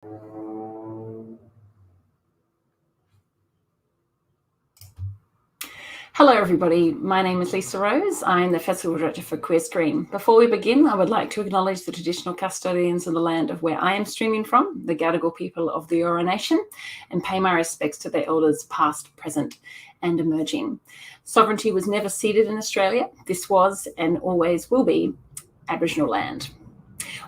Hello everybody, my name is Lisa Rose. I'm the Festival Director for Queer Stream. Before we begin, I would like to acknowledge the traditional custodians of the land of where I am streaming from, the Gadigal people of the Eora Nation, and pay my respects to their elders past, present and emerging. Sovereignty was never ceded in Australia. This was and always will be Aboriginal land.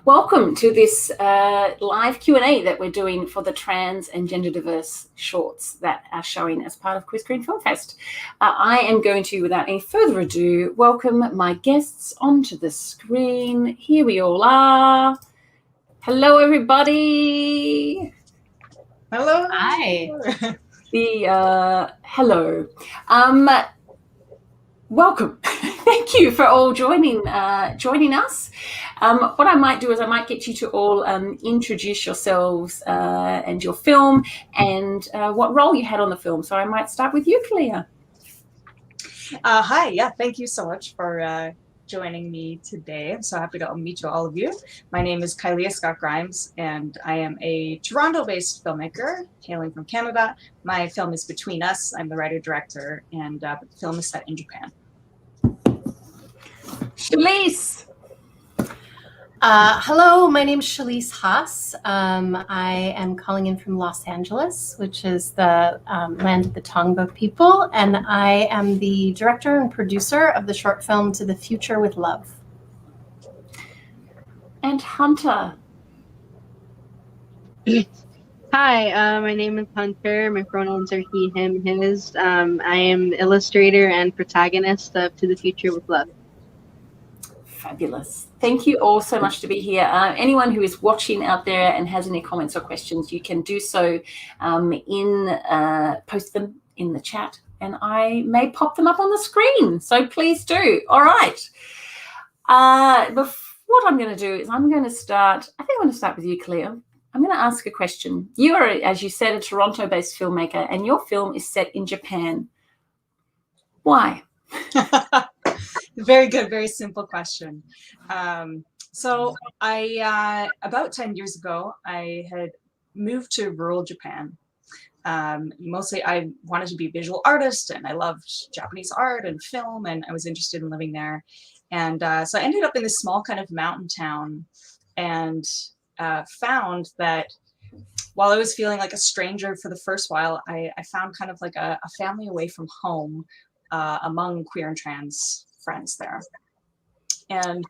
Welcome to this live Q&A that we're doing for the trans and gender diverse shorts that are showing as part of Queer Screen Film Fest. I am going to, without any further ado, welcome my guests onto the screen. Here we all are. Hello, everybody. Hello. Hi. Hello. Welcome. Thank you for all joining us. What I might do is I might get you to all introduce yourselves and your film and what role you had on the film. So I might start with you, Kalia. Hi. Yeah, thank you so much for joining me today. I'm so happy to meet all of you. My name is Kalia Scott Grimes, and I am a Toronto-based filmmaker hailing from Canada. My film is Between Us. I'm the writer-director, and the film is set in Japan. Shalise. Hello, my name is Shalise Haas. I am calling in from Los Angeles, which is the land of the Tongva people, and I am the director and producer of the short film To the Future with Love. And Hunter. Hi, my name is Hunter. My pronouns are he, him, his. I am illustrator and protagonist of To the Future with Love. Fabulous. Thank you all so much to be here. Anyone who is watching out there and has any comments or questions, you can do so post them in the chat, and I may pop them up on the screen. So please do. All right. What I'm going to do is I'm going to start with you, Cleo. I'm going to ask a question. You are, as you said, a Toronto-based filmmaker, and your film is set in Japan. Why? Very good, very simple question. So I, about 10 years ago, I had moved to rural Japan. Mostly I wanted to be a visual artist, and I loved Japanese art and film, and I was interested in living there. And so I ended up in this small kind of mountain town, and found that while I was feeling like a stranger for the first while, I found kind of like a family away from home among queer and trans friends there. And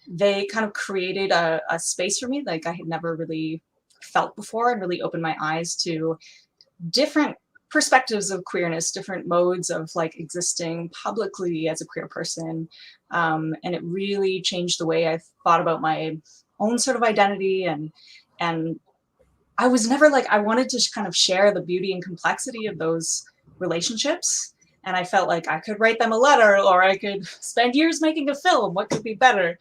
they kind of created a space for me like I had never really felt before, and really opened my eyes to different perspectives of queerness, different modes of like existing publicly as a queer person. And it really changed the way I thought about my own sort of identity. And I was never like, I wanted to kind of share the beauty and complexity of those relationships. And I felt like I could write them a letter, or I could spend years making a film. What could be better?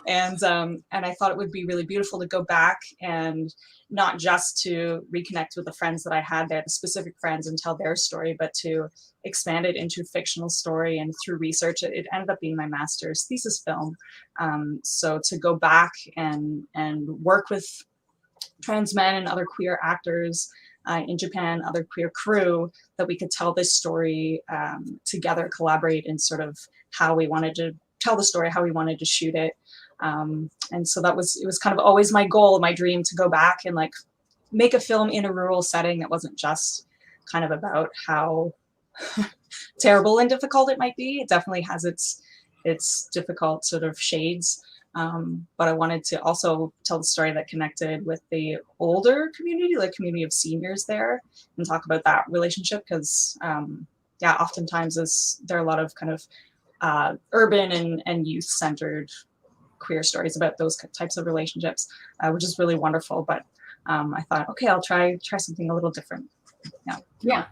And I thought it would be really beautiful to go back and not just to reconnect with the friends that I had there, the specific friends, and tell their story, but to expand it into a fictional story. And through research, it ended up being my master's thesis film. So to go back and work with trans men and other queer actors in Japan, other queer crew, that we could tell this story together, collaborate in sort of how we wanted to tell the story, how we wanted to shoot it. And so it was kind of always my goal, my dream, to go back and like make a film in a rural setting that wasn't just kind of about how terrible and difficult it might be. It definitely has its difficult sort of shades. But I wanted to also tell the story that connected with the older community, like community of seniors there, and talk about that relationship, because yeah, oftentimes there are a lot of kind of urban and youth-centered queer stories about those types of relationships, which is really wonderful. But I thought, okay, I'll try something a little different. Yeah.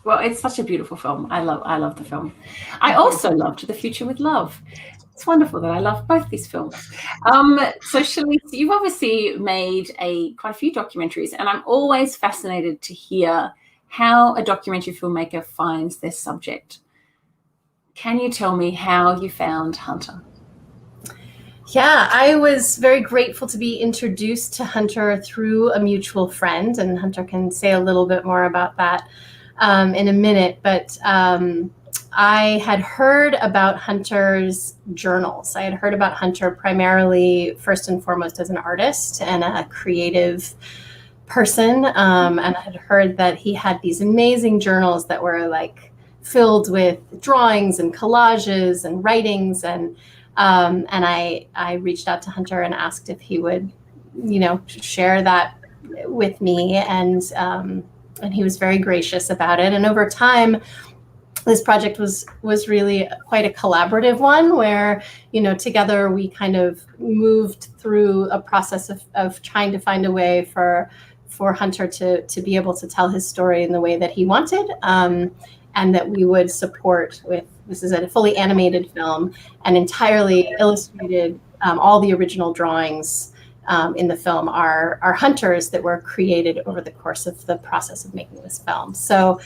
Well, it's such a beautiful film. I love the film. I also loved To the Future with Love. It's wonderful that I love both these films. So Shalise, you've obviously made quite a few documentaries, and I'm always fascinated to hear how a documentary filmmaker finds their subject. Can you tell me how you found Hunter? Yeah, I was very grateful to be introduced to Hunter through a mutual friend, and Hunter can say a little bit more about that in a minute. But I had heard about Hunter's journals. I had heard about Hunter primarily, first and foremost, as an artist and a creative person. And I had heard that he had these amazing journals that were like filled with drawings and collages and writings. And I reached out to Hunter and asked if he would, share that with me. And he was very gracious about it. And over time, this project was really quite a collaborative one where, together we kind of moved through a process of trying to find a way for Hunter to be able to tell his story in the way that he wanted, and that we would support with, this is a fully animated film and entirely illustrated. All the original drawings in the film are Hunter's that were created over the course of the process of making this film. So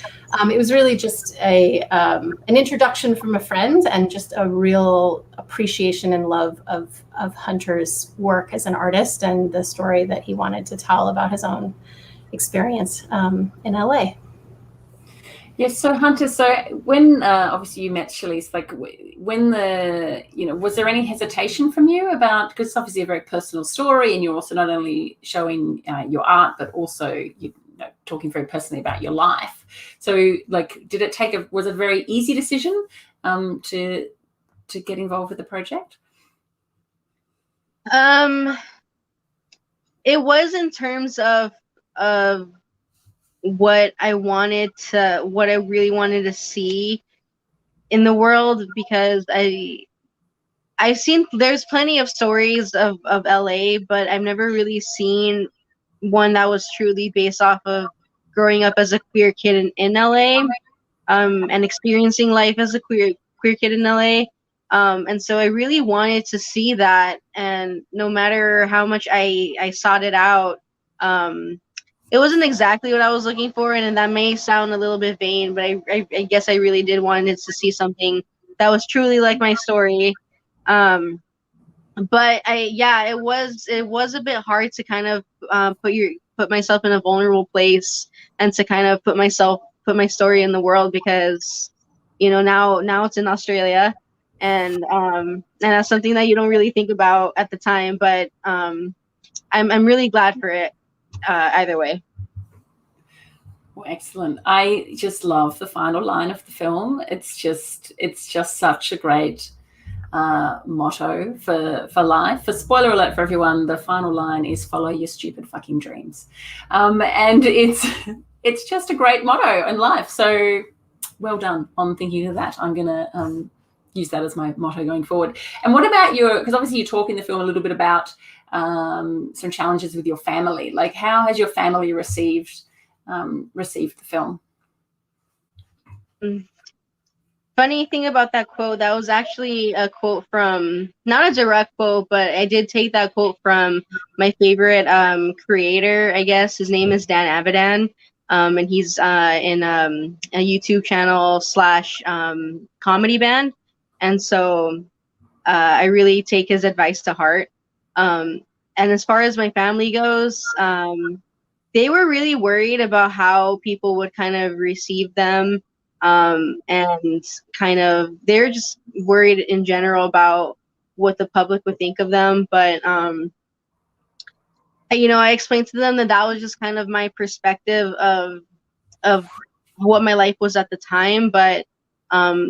it was really just an introduction from a friend and just a real appreciation and love of Hunter's work as an artist and the story that he wanted to tell about his own experience in LA. Yes, so Hunter, so when obviously you met Shalice, like when was there any hesitation from you about, because it's obviously a very personal story and you're also not only showing your art, but also talking very personally about your life. So like, was it a very easy decision to get involved with the project? It was in terms of what I really wanted to see in the world, because I've seen, there's plenty of stories of LA, but I've never really seen one that was truly based off of growing up as a queer kid in LA, and experiencing life as a queer kid in LA. And so I really wanted to see that, and no matter how much I sought it out, it wasn't exactly what I was looking for, and that may sound a little bit vain, but I guess I really did wanted to see something that was truly like my story. But it was a bit hard to kind of put myself in a vulnerable place and to kind of put my story in the world, because now it's in Australia, and that's something that you don't really think about at the time, but I'm really glad for it. Either way. Well, excellent. I just love the final line of the film. It's just such a great motto for life. For spoiler alert for everyone, the final line is "Follow your stupid fucking dreams," and it's just a great motto in life. So well done on thinking of that. I'm gonna use that as my motto going forward. And what about because obviously you talk in the film a little bit about some challenges with your family. Like, how has your family received the film? Funny thing about that quote, that was actually a quote from, not a direct quote, but I did take that quote from my favorite creator, I guess. His name is Dan Avidan, and he's in a YouTube channel / comedy band. And so I really take his advice to heart. And as far as my family goes, they were really worried about how people would kind of receive them. And kind of, they're just worried in general about what the public would think of them. But, I explained to them that was just kind of my perspective of what my life was at the time. But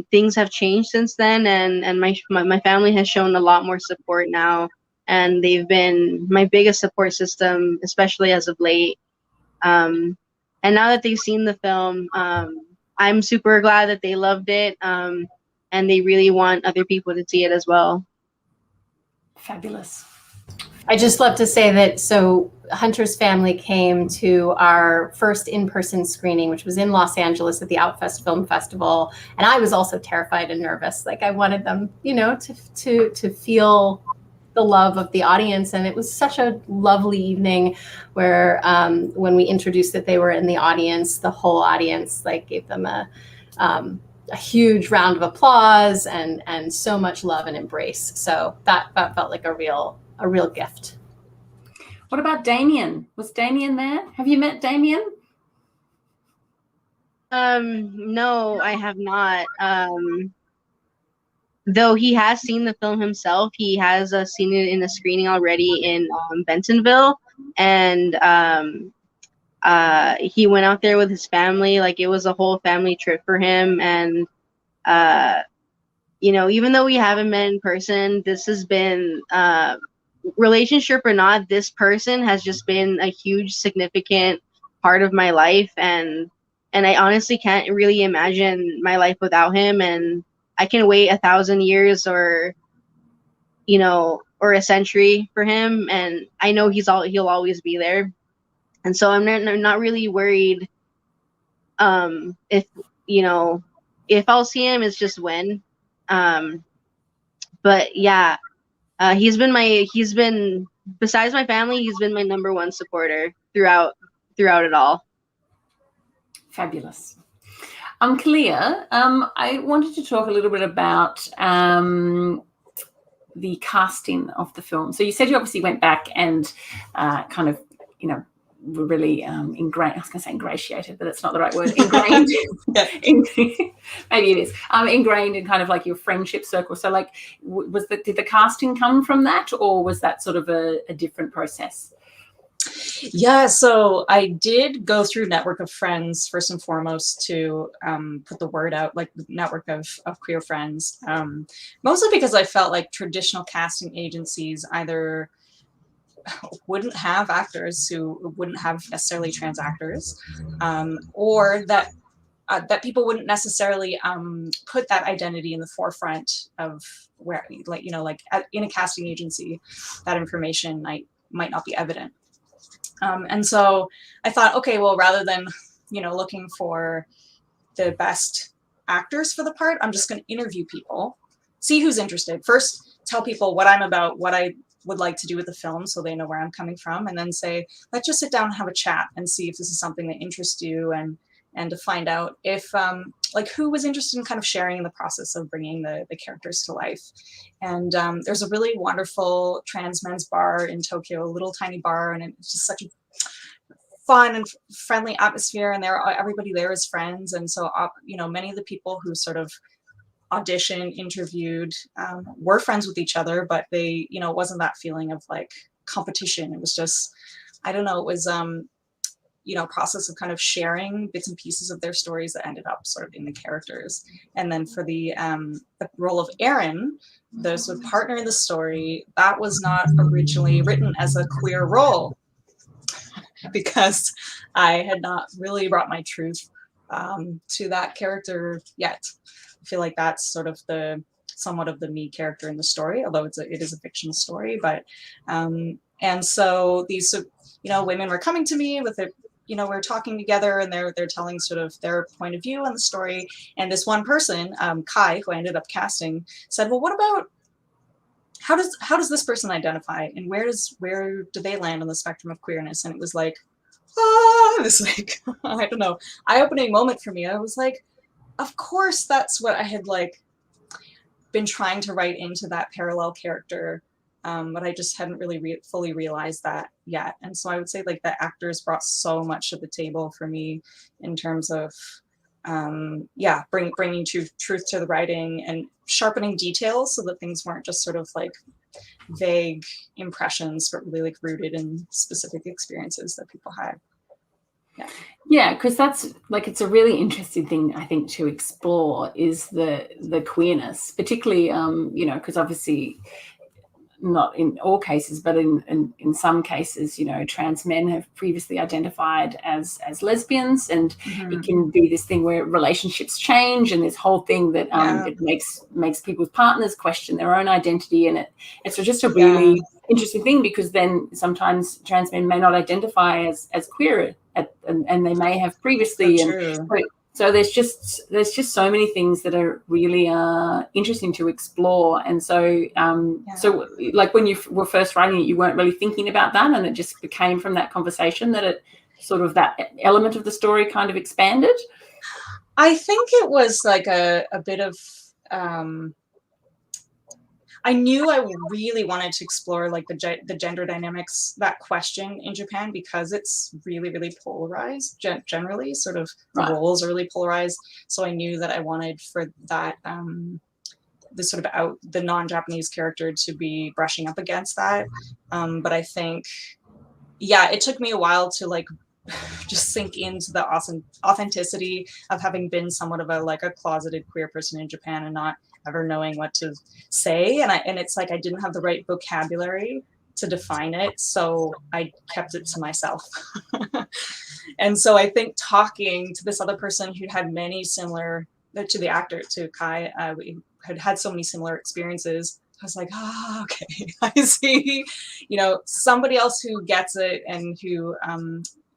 things have changed since then, and my family has shown a lot more support now, and they've been my biggest support system, especially as of late. And now that they've seen the film, I'm super glad that they loved it, and they really want other people to see it as well. Fabulous. I just love to say that, so Hunter's family came to our first in-person screening, which was in Los Angeles at the Outfest Film Festival. And I was also terrified and nervous. Like, I wanted them, to feel the love of the audience. And it was such a lovely evening where when we introduced that they were in the audience, the whole audience gave them a huge round of applause and so much love and embrace. So that felt like a real gift. What about Damien? Was Damien there? Have you met Damien? No, I have not. Though he has seen the film himself, he has seen it in a screening already in Bentonville, and he went out there with his family. Like, it was a whole family trip for him, and you know, even though we haven't met in person, this has been relationship or not, this person has just been a huge significant part of my life, and I honestly can't really imagine my life without him. And I can wait 1,000 years or, you know, or a century for him, and I know he'll always be there. And so I'm not really worried if, you know, if I'll see him, it's just when. But yeah, he's been besides my family, he's been my number one supporter throughout it all. Fabulous. Kalia, I wanted to talk a little bit about the casting of the film. So you said you obviously went back and kind of, you know, were really ingrained. I was going to say ingratiated, but that's not the right word. Ingrained. Maybe it is. Ingrained in kind of like your friendship circle. So like, did the casting come from that, or was that sort of a different process? Yeah, so I did go through Network of Friends first and foremost to put the word out, like the network of queer friends, mostly because I felt like traditional casting agencies either wouldn't have actors who wouldn't have necessarily trans actors, or that people wouldn't necessarily put that identity in the forefront of where, like, you know, like in a casting agency, that information might not be evident. And so I thought, okay, well, rather than, you know, looking for the best actors for the part, I'm just going to interview people, see who's interested. First, tell people what I'm about, what I would like to do with the film, so they know where I'm coming from, and then say, let's just sit down and have a chat and see if this is something that interests you, and to find out if like who was interested in kind of sharing in the process of bringing the characters to life. And there's a really wonderful trans men's bar in Tokyo, a little tiny bar, and it's just such a fun and friendly atmosphere, and everybody there is friends. And so you know, many of the people who sort of auditioned, interviewed, were friends with each other, but they, you know, it wasn't that feeling of like competition. It was just, I don't know, it was you know, process of kind of sharing bits and pieces of their stories that ended up sort of in the characters. And then for the role of Aaron, the sort of partner in the story, that was not originally written as a queer role, because I had not really brought my truth to that character yet. I feel like that's sort of somewhat of the me character in the story, although it is a fictional story. But and so these, you know, women were coming to me with it. You know, we're talking together, and they're telling sort of their point of view on the story. And this one person, Kai, who I ended up casting, said, "Well, what about how does this person identify, and where do they land on the spectrum of queerness?" And it was like, it was like I don't know, eye-opening moment for me. I was like, of course, that's what I had like been trying to write into that parallel character. But I just hadn't really fully realized that yet. And so I would say like the actors brought so much to the table for me in terms of, bringing truth to the writing and sharpening details so that things weren't just sort of like vague impressions, but really like rooted in specific experiences that people had. Yeah, because that's like, it's a really interesting thing, I think, to explore is the queerness, particularly, you know, because obviously, not in all cases, but in some cases, you know, trans men have previously identified as lesbians, and it can be this thing where relationships change, and this whole thing that it makes people's partners question their own identity, and it's just a really interesting thing, because then sometimes trans men may not identify as queer, and they may have previously. So there's just so many things that are really interesting to explore. And so so like when you were first writing it, you weren't really thinking about that, and it just became from that conversation that it sort of that element of the story kind of expanded. I think it was like a bit of, I knew I really wanted to explore like the gender dynamics, that question in Japan, because it's really, really polarized generally, sort of the Right. roles are really polarized. So I knew that I wanted for that, the sort of the non-Japanese character to be brushing up against that. But I think, yeah, it took me a while to like just sink into the authenticity of having been somewhat of a closeted queer person in Japan and not ever knowing what to say. And it's like I didn't have the right vocabulary to define it, so I kept it to myself. And so I think talking to this other person who had many similar, to the actor, to Kai, we had so many similar experiences. I was like, oh, okay, I see, somebody else who gets it and who,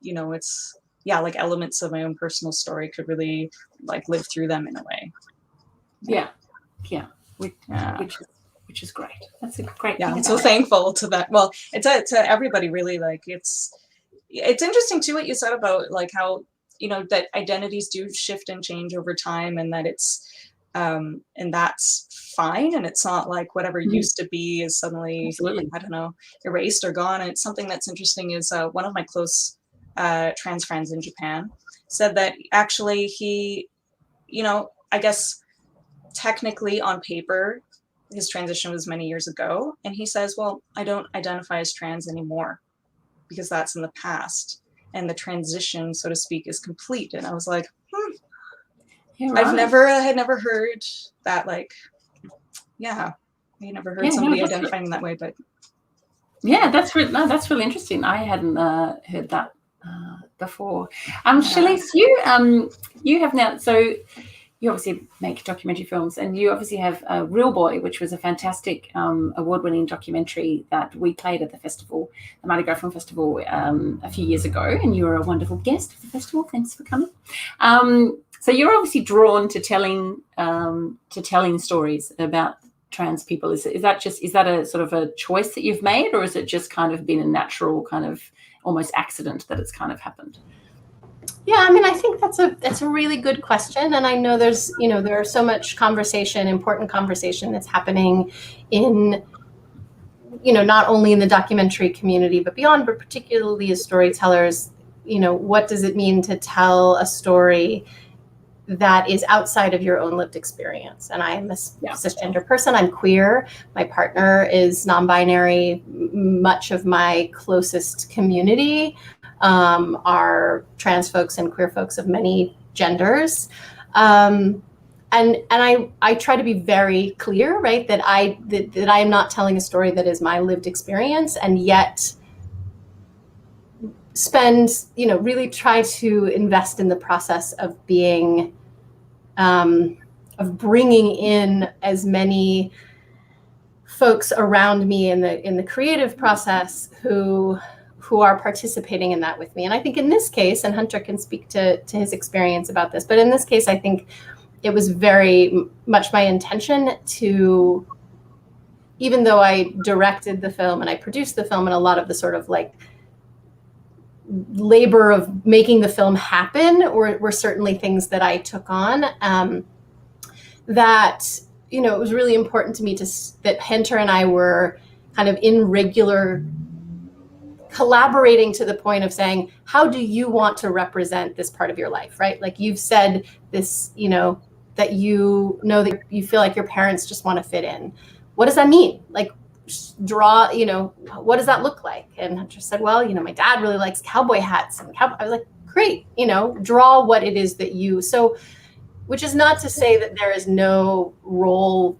it's, yeah, like elements of my own personal story could really like live through them in a way. Yeah. Which is great. That's a great. Yeah, I'm so thankful to that. Well, it's to everybody really. Like it's interesting too what you said about like how that identities do shift and change over time, and that it's and that's fine, and it's not like whatever used to be is suddenly, Absolutely. I don't know, erased or gone. And it's something that's interesting is one of my close trans friends in Japan said that actually he, I guess technically on paper his transition was many years ago, and he says, well, I don't identify as trans anymore because that's in the past, and the transition, so to speak, is complete. And I was like, Yeah, right. I had never heard that, like, yeah, I never heard somebody identifying in that way. But yeah, that's really interesting. I hadn't heard that before. Shalise, you have now, so you obviously make documentary films, and you obviously have Real Boy, which was a fantastic award-winning documentary that we played at the festival, the Mardi Gras Film Festival, a few years ago, and you were a wonderful guest of the festival. Thanks for coming. So you're obviously drawn to telling stories about trans people. Is that a sort of a choice that you've made, or is it just kind of been a natural kind of almost accident that it's kind of happened? Yeah, I mean, I think that's a really good question, and I know there's there's so much important conversation that's happening in not only in the documentary community but beyond, but particularly as storytellers. What does it mean to tell a story that is outside of your own lived experience? And I'm a cisgender person. I'm queer. My partner is non-binary. Much of my closest community are trans folks and queer folks of many genders. And I try to be very clear, right, that I am not telling a story that is my lived experience, and yet really try to invest in the process of being, of bringing in as many folks around me in the creative process who are participating in that with me. And I think in this case, and Hunter can speak to his experience about this, but in this case, I think it was very much my intention to, even though I directed the film and I produced the film, and a lot of the sort of like labor of making the film happen were certainly things that I took on, that, it was really important to me that Hunter and I were kind of in regular collaborating to the point of saying, how do you want to represent this part of your life, right? Like you've said this, that that you feel like your parents just want to fit in. What does that mean? Like draw, what does that look like? And Hunter said, well, my dad really likes cowboy hats. And I was like, great, draw what it is that which is not to say that there is no role,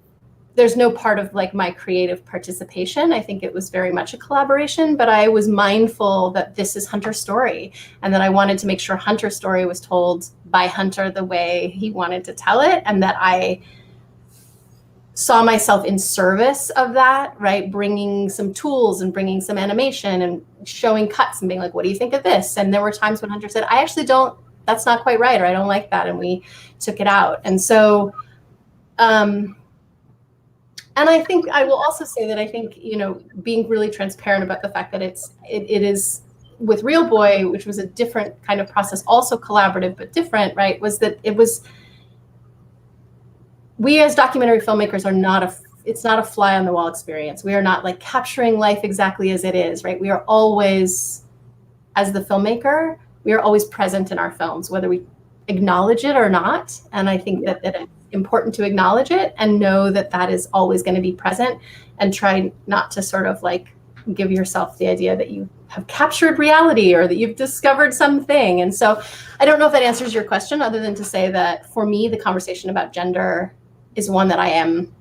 there's no part of like my creative participation. I think it was very much a collaboration, but I was mindful that this is Hunter's story, and that I wanted to make sure Hunter's story was told by Hunter the way he wanted to tell it, and that I saw myself in service of that, right? Bringing some tools and bringing some animation and showing cuts and being like, what do you think of this? And there were times when Hunter said, I actually that's not quite right, or I don't like that. And we took it out. And so, and I think I will also say that I think, being really transparent about the fact that it is with Real Boy, which was a different kind of process, also collaborative but different, right, was that we as documentary filmmakers are not it's not a fly on the wall experience. We are not like capturing life exactly as it is, right? We are always, as the filmmaker, we are always present in our films, whether we acknowledge it or not. And I think that it's important to acknowledge it and know that that is always going to be present, and try not to sort of like give yourself the idea that you have captured reality or that you've discovered something. And so I don't know if that answers your question, other than to say that for me, the conversation about gender is one that I am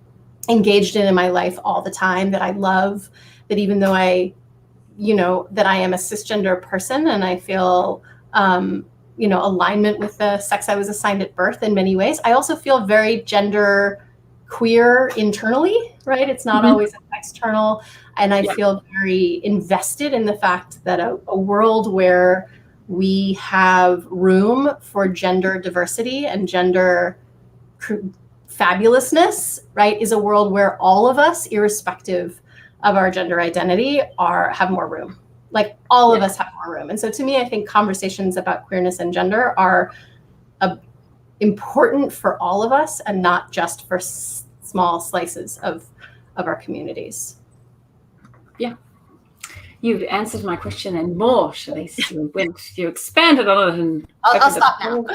engaged in my life all the time, that I love, that even though that I am a cisgender person and I feel, alignment with the sex I was assigned at birth in many ways, I also feel very gender queer internally, right? It's not always external. And I feel very invested in the fact that a world where we have room for gender diversity and gender fabulousness, right, is a world where all of us, irrespective of our gender identity, have more room. Like all of us have more room. And so to me, I think conversations about queerness and gender are important for all of us, and not just for small slices of our communities. Yeah. You've answered my question and more, Shalise. You expanded on it, and I'll stop now.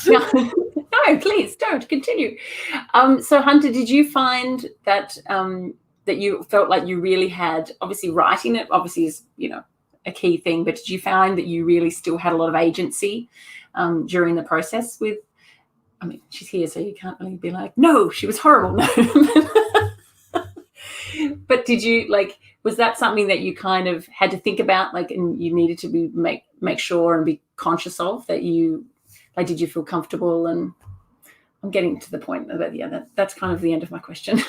No, please don't continue. So Hunter, did you find that that you felt like you really had, obviously writing it obviously is, a key thing, but did you find that you really still had a lot of agency during the process with, I mean, she's here, so you can't really be like, no, she was horrible. No. But did you, was that something that you kind of had to think about, and you needed to make sure and be conscious of, that you, did you feel comfortable? And I'm getting to the point about that's kind of the end of my question.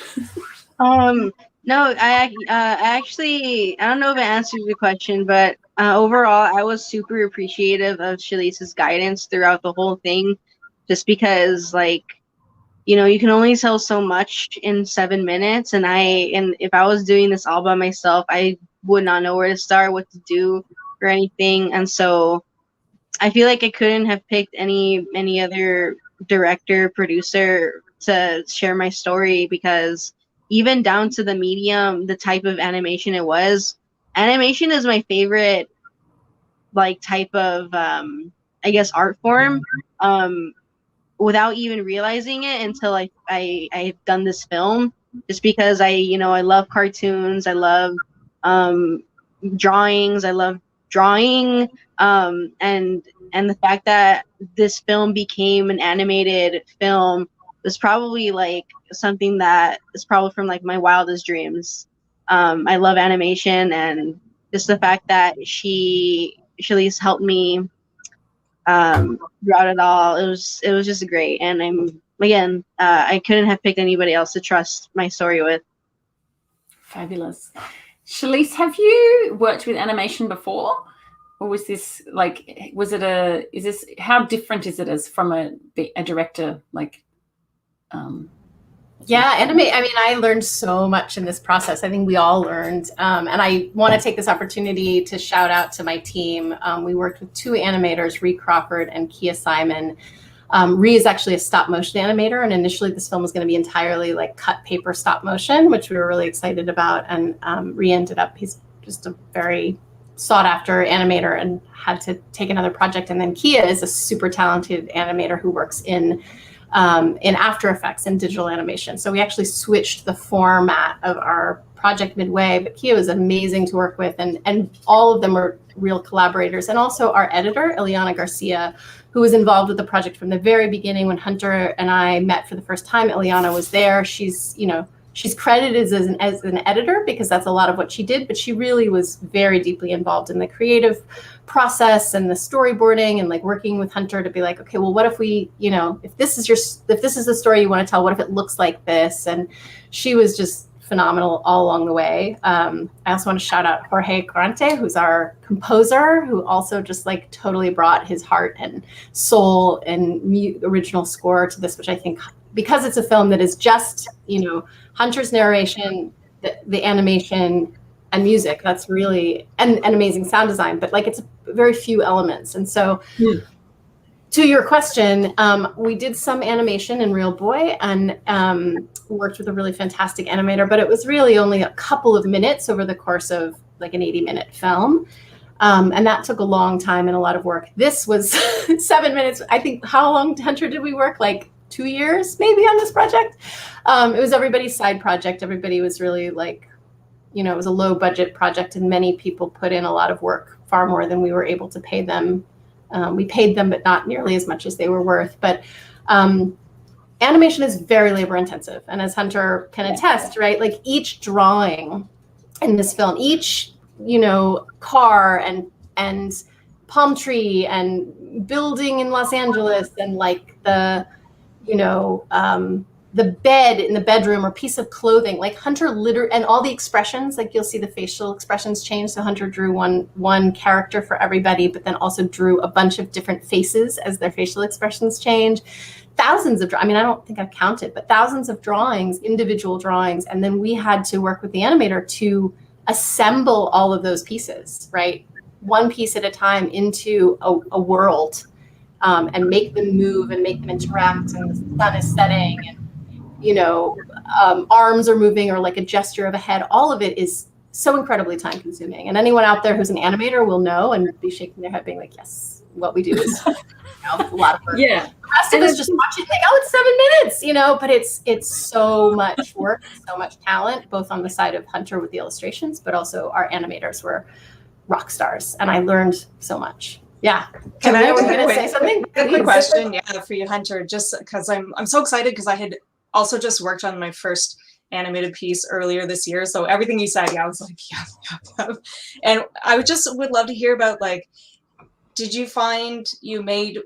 No, I actually, I don't know if it answers the question, but overall, I was super appreciative of Shalice's guidance throughout the whole thing, just because, you can only tell so much in 7 minutes, and if I was doing this all by myself, I would not know where to start, what to do, or anything. And so I feel like I couldn't have picked any other director, producer to share my story, because even down to the medium, the type of animation it was, animation is my favorite type of I guess art form, without even realizing it until I've done this film, just because I love cartoons, I love drawings, I love drawing, and the fact that this film became an animated film was probably something that is probably from my wildest dreams. I love animation, and just the fact that Shalise helped me throughout it all, it was just great. And I couldn't have picked anybody else to trust my story with. Fabulous. Shalise, have you worked with animation before? Or was this how different is it as from a director? I learned so much in this process. I think we all learned. And I want to take this opportunity to shout out to my team. We worked with 2 animators, Ree Crawford and Kia Simon. Ree is actually a stop motion animator, and initially this film was going to be entirely cut paper stop motion, which we were really excited about. And Ree ended up, he's just a very sought after animator and had to take another project. And then Kia is a super talented animator who works in After Effects and digital animation. So we actually switched the format of our project midway, but Kia was amazing to work with, and all of them were real collaborators. And also our editor, Eliana Garcia, who was involved with the project from the very beginning. When Hunter and I met for the first time, Eliana was there. She's credited as an editor because that's a lot of what she did, but she really was very deeply involved in the creative process and the storyboarding and working with Hunter to be okay, well, what if we, if this is the story you want to tell, what if it looks like this? And she was just phenomenal all along the way. I also want to shout out Jorge Corante, who's our composer, who also just totally brought his heart and soul and original score to this, which I think, because it's a film that is just, Hunter's narration, the animation and music, that's really, and amazing sound design, but very few elements. And so to your question, we did some animation in Real Boy and worked with a really fantastic animator, but it was really only a couple of minutes over the course of like an 80-minute film. And that took a long time and a lot of work. This was 7 minutes. I think, how long, Hunter, did we work? Like 2 years maybe on this project? It was everybody's side project. Everybody was really like, you know, it was a low budget project and many people put in a lot of work, far more than we were able to pay them. We paid them, but not nearly as much as they were worth. But animation is very labor intensive. And as Hunter can attest, right, like each drawing in this film, each, you know, car and palm tree and building in Los Angeles and like the, you know, the bed in the bedroom or piece of clothing, like Hunter and all the expressions, like you'll see the facial expressions change. So Hunter drew one character for everybody, but then also drew a bunch of different faces as their facial expressions change. Thousands of, I mean, I don't think I've counted, but thousands of drawings, individual drawings. And then we had to work with the animator to assemble all of those pieces, right? One piece at a time into a world, and make them move and make them interact, and the sun is setting and, you know, arms are moving or like a gesture of a head. All of it is so incredibly time consuming. And anyone out there who's an animator will know and be shaking their head being like, yes, what we do is you know, a lot of work. Yeah. The rest of us just watch it like, oh, it's 7 minutes, you know, but it's so much work, so much talent, both on the side of Hunter with the illustrations, but also our animators were rock stars. And I learned so much. Yeah. Can I say something? A quick question, yeah, for you, Hunter, just because I'm so excited because I had also just worked on my first animated piece earlier this year. So everything you said, yeah, I was like, yeah. And I would love to hear about, like, did you find you made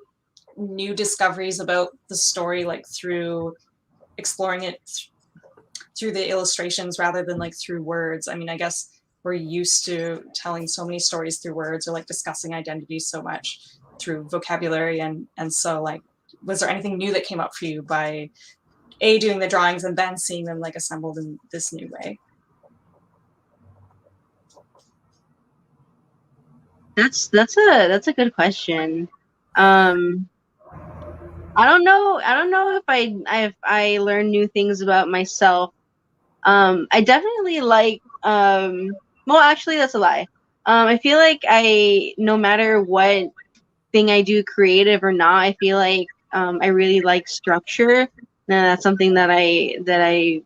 new discoveries about the story, like through exploring it through the illustrations rather than like through words? I mean, I guess we're used to telling so many stories through words or like discussing identity so much through vocabulary. And so like, was there anything new that came up for you by doing the drawings and then seeing them like assembled in this new way? That's a good question. I don't know if I learned new things about myself. I definitely like well, actually that's a lie. I feel like no matter what thing I do, creative or not, I feel like I really like structure. And that's something that I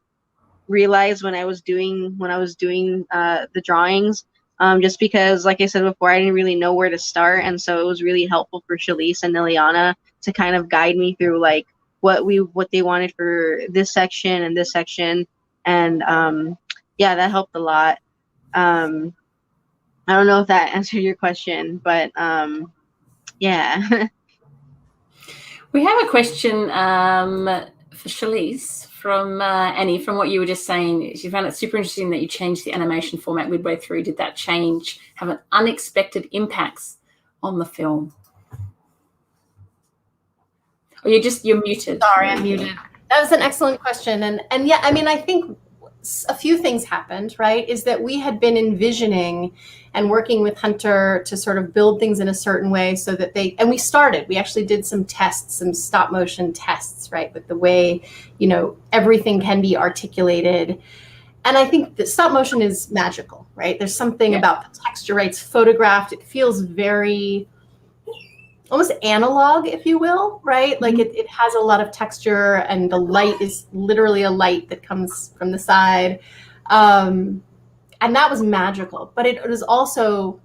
realized when I was doing the drawings. Just because, like I said before, I didn't really know where to start, and so it was really helpful for Shalise and Liliana to kind of guide me through like what they wanted for this section and this section, and yeah, that helped a lot. I don't know if that answered your question, but yeah. We have a question for Shalise from Annie, from what you were just saying. She found it super interesting that you changed the animation format midway through. Did that change have an unexpected impacts on the film? Or you're muted. Sorry, I'm muted. That was an excellent question. And yeah, I mean, I think a few things happened, right? Is that we had been envisioning and working with Hunter to sort of build things in a certain way so that we actually did some tests, some stop motion tests, right? With the way, you know, everything can be articulated. And I think that stop motion is magical, right? There's something about the texture, right? It's photographed. It feels very almost analog, if you will, right? Like it has a lot of texture and the light is literally a light that comes from the side. And that was magical, but it was also,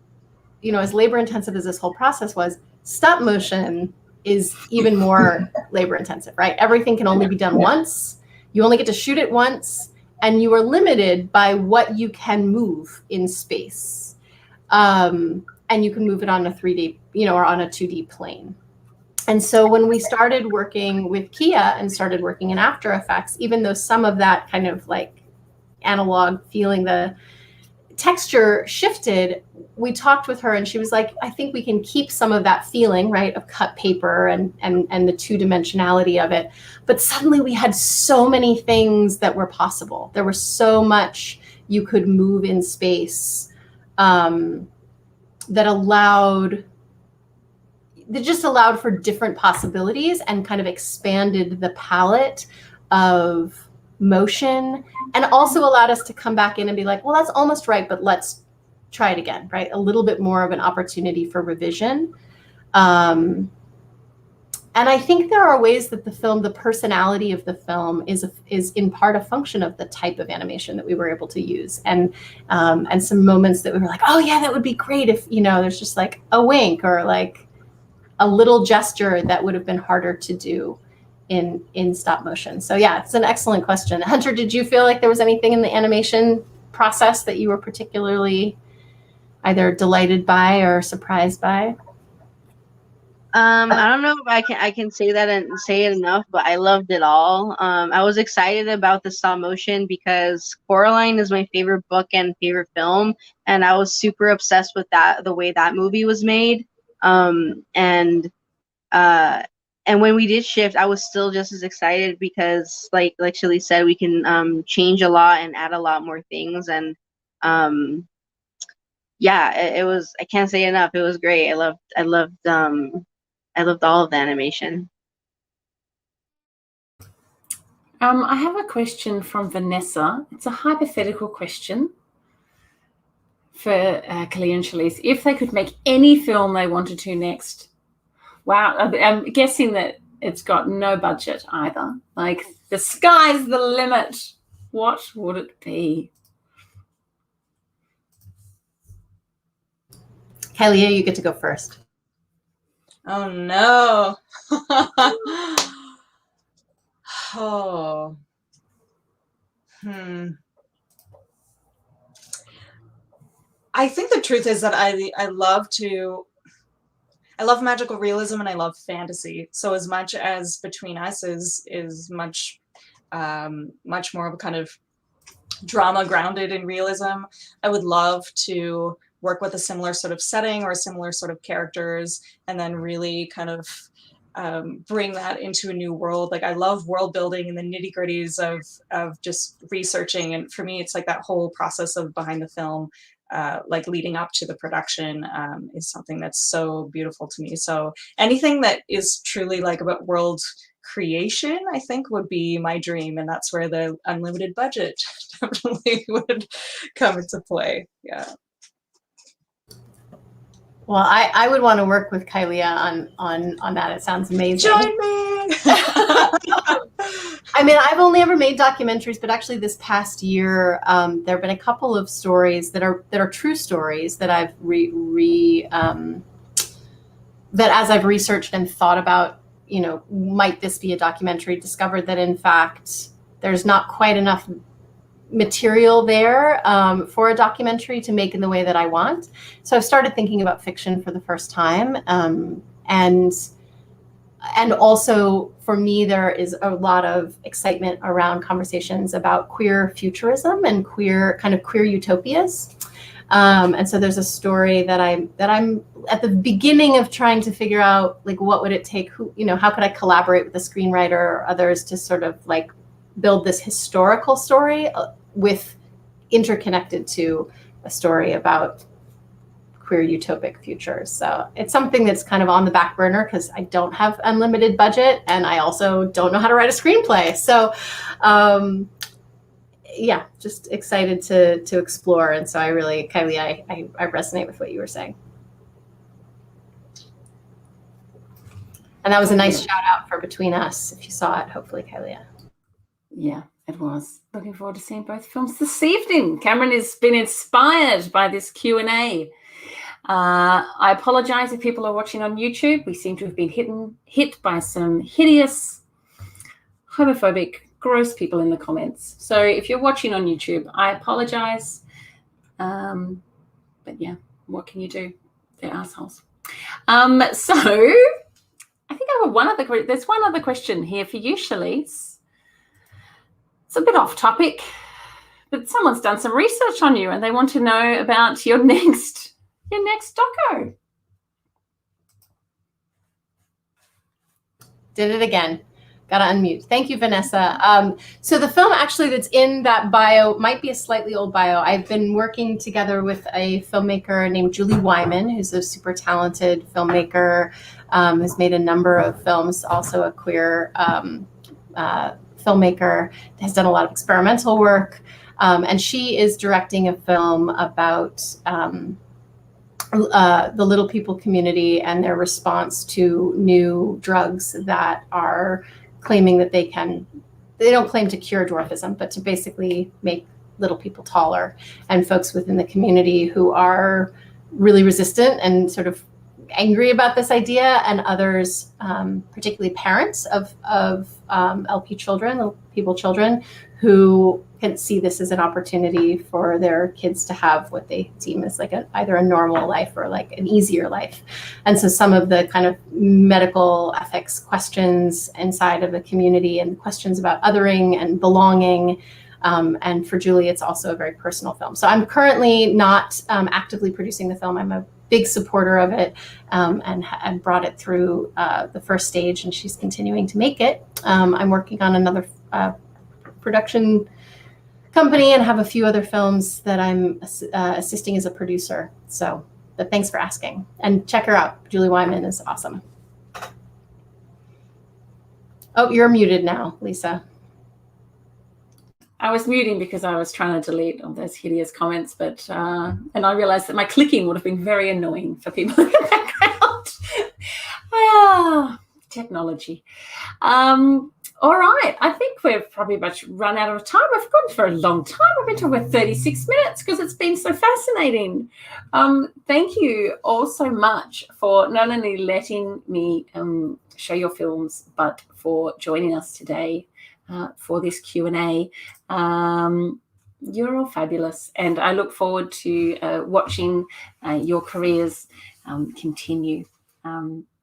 you know, as labor intensive as this whole process was, stop motion is even more labor intensive, right? Everything can only be done once. You only get to shoot it once, and you are limited by what you can move in space. And you can move it on a 3D, you know, or on a 2D plane. And so when we started working with Kia and started working in After Effects, even though some of that kind of like analog feeling, the texture shifted, we talked with her and she was like, I think we can keep some of that feeling, right, of cut paper and the two-dimensionality of it. But suddenly we had so many things that were possible. There was so much you could move in space. that just allowed for different possibilities and kind of expanded the palette of motion, and also allowed us to come back in and be like, well, that's almost right, but let's try it again, right? A little bit more of an opportunity for revision. And I think there are ways that the personality of the film is in part a function of the type of animation that we were able to use, and some moments that we were like, oh yeah, that would be great if, there's just like a wink or like a little gesture that would have been harder to do in stop motion. So yeah, it's an excellent question. Hunter, did you feel like there was anything in the animation process that you were particularly either delighted by or surprised by? I don't know if I can say that and say it enough, but I loved it all. I was excited about the stop motion because Coraline is my favorite book and favorite film, and I was super obsessed with the way that movie was made. And when we did shift, I was still just as excited because, like Shilly said, we can change a lot and add a lot more things, and yeah, it was. I can't say enough. It was great. I loved all of the animation. I have a question from Vanessa. It's a hypothetical question for Kalia and Shalice. If they could make any film they wanted to next, wow, I'm guessing that it's got no budget either. Like, the sky's the limit. What would it be? Kalia, you get to go first. Oh no. Oh. I think the truth is that I love magical realism and I love fantasy. So as much as Between Us is much more of a kind of drama grounded in realism, I would love to work with a similar sort of setting or a similar sort of characters, and then really kind of bring that into a new world. Like, I love world building and the nitty gritties of just researching. And for me, it's like that whole process of behind the film, like leading up to the production, is something that's so beautiful to me. So anything that is truly like about world creation, I think would be my dream. And that's where the unlimited budget definitely would come into play. Yeah. Well, I would want to work with Kalia on that. It sounds amazing. Join me. I mean, I've only ever made documentaries, but actually this past year, there have been a couple of stories that are true stories that I've that as I've researched and thought about, might this be a documentary, discovered that in fact there's not quite enough material there for a documentary to make in the way that I want. So I've started thinking about fiction for the first time. And also for me, there is a lot of excitement around conversations about queer futurism and queer utopias. And so there's a story that I'm at the beginning of trying to figure out, like, what would it take? How could I collaborate with a screenwriter or others to sort of like build this historical story with interconnected to a story about queer utopic futures. So it's something that's kind of on the back burner because I don't have unlimited budget and I also don't know how to write a screenplay. So yeah, just excited to explore. And so Kylie, I resonate with what you were saying. And that was a nice shout out for Between Us, if you saw it, hopefully, Kylie. Yeah, it was. Looking forward to seeing both films this evening. Cameron has been inspired by this Q&A. I apologize if people are watching on YouTube. We seem to have been hit by some hideous, homophobic, gross people in the comments. So if you're watching on YouTube, I apologize. But yeah, what can you do? They're assholes. So I think there's one other question here for you, Shalice. It's a bit off topic, but someone's done some research on you and they want to know about your next doco. Did it again. Gotta unmute. Thank you, Vanessa. So the film actually that's in that bio might be a slightly old bio. I've been working together with a filmmaker named Julie Wyman, who's a super talented filmmaker, who's made a number of films, also a queer filmmaker, has done a lot of experimental work. And she is directing a film about the Little People community and their response to new drugs that are claiming that they don't claim to cure dwarfism, but to basically make little people taller, and folks within the community who are really resistant and sort of angry about this idea, and others, particularly parents of LP children, little people children, who can see this as an opportunity for their kids to have what they deem as like either a normal life or like an easier life. And so some of the kind of medical ethics questions inside of the community and questions about othering and belonging. And for Julie, it's also a very personal film. So I'm currently not actively producing the film. I'm a big supporter of it, and brought it through the first stage, and she's continuing to make it. I'm working on another production company and have a few other films that I'm assisting as a producer. So, but thanks for asking. And check her out. Julie Wyman is awesome. Oh, you're muted now, Lisa. I was muting because I was trying to delete all those hideous comments, but and I realized that my clicking would have been very annoying for people in the background. Technology. All right, I think we've probably much run out of time. I've gone for a long time. I've been talking about 36 minutes because it's been so fascinating. Thank you all so much for not only letting me show your films, but for joining us today for this Q&A. You're all fabulous, and I look forward to watching your careers continue.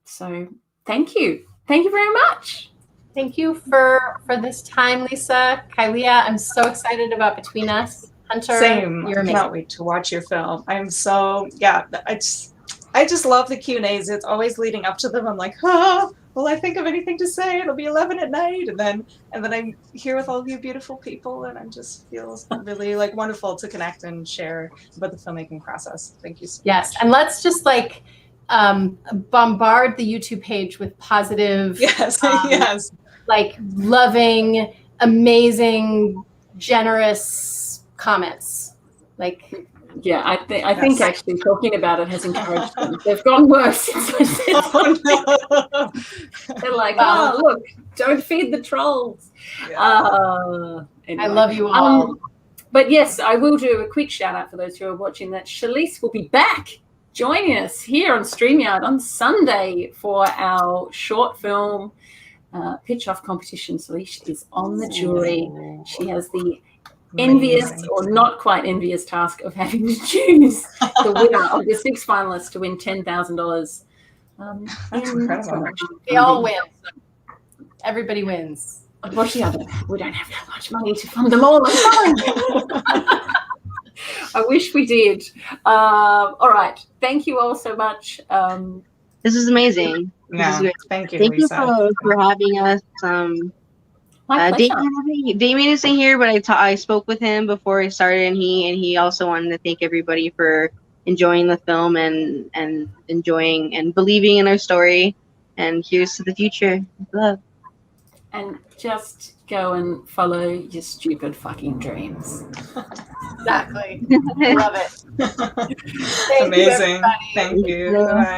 So thank you. Thank you very much. Thank you for this time, Lisa. Kailia, I'm so excited about Between Us. Hunter, Same. you're I amazing. cannot wait to watch your film. I'm so, yeah, I just love the Q&As. It's always leading up to them. I'm like, will I think of anything to say? It'll be 11 at night. And then I'm here with all you beautiful people, and I just feels really like wonderful to connect and share about the filmmaking process. Thank you so much. Yes, and let's just like bombard the YouTube page with positive, Yes, yes. like loving, amazing, generous comments. Like, yeah, I think actually talking about it has encouraged them. They've gone worse since I said Oh, no. They're like, oh, look, don't feed the trolls. Yeah. Anyway. I love you all. But yes, I will do a quick shout out for those who are watching that Shalise will be back joining us here on StreamYard on Sunday for our short film pitch off competition. Shalise is on the jury. She has the envious or not quite envious task of having to choose the winner of the 6 finalists to win $10,000. That's incredible. We all win. Everybody wins. Unfortunately, we don't have that much money to fund them all. I'm sorry. I wish we did. All right. Thank you all so much. This is amazing. Yeah. Thank you, Thank Lisa. you for having us. My pleasure. Damien isn't here, but I spoke with him before I started, and he also wanted to thank everybody for enjoying the film and enjoying and believing in our story. And here's to the future. Love. And just go and follow your stupid fucking dreams. Exactly. Love it. Thank you, Amazing. everybody. Thank you. Yeah. Bye.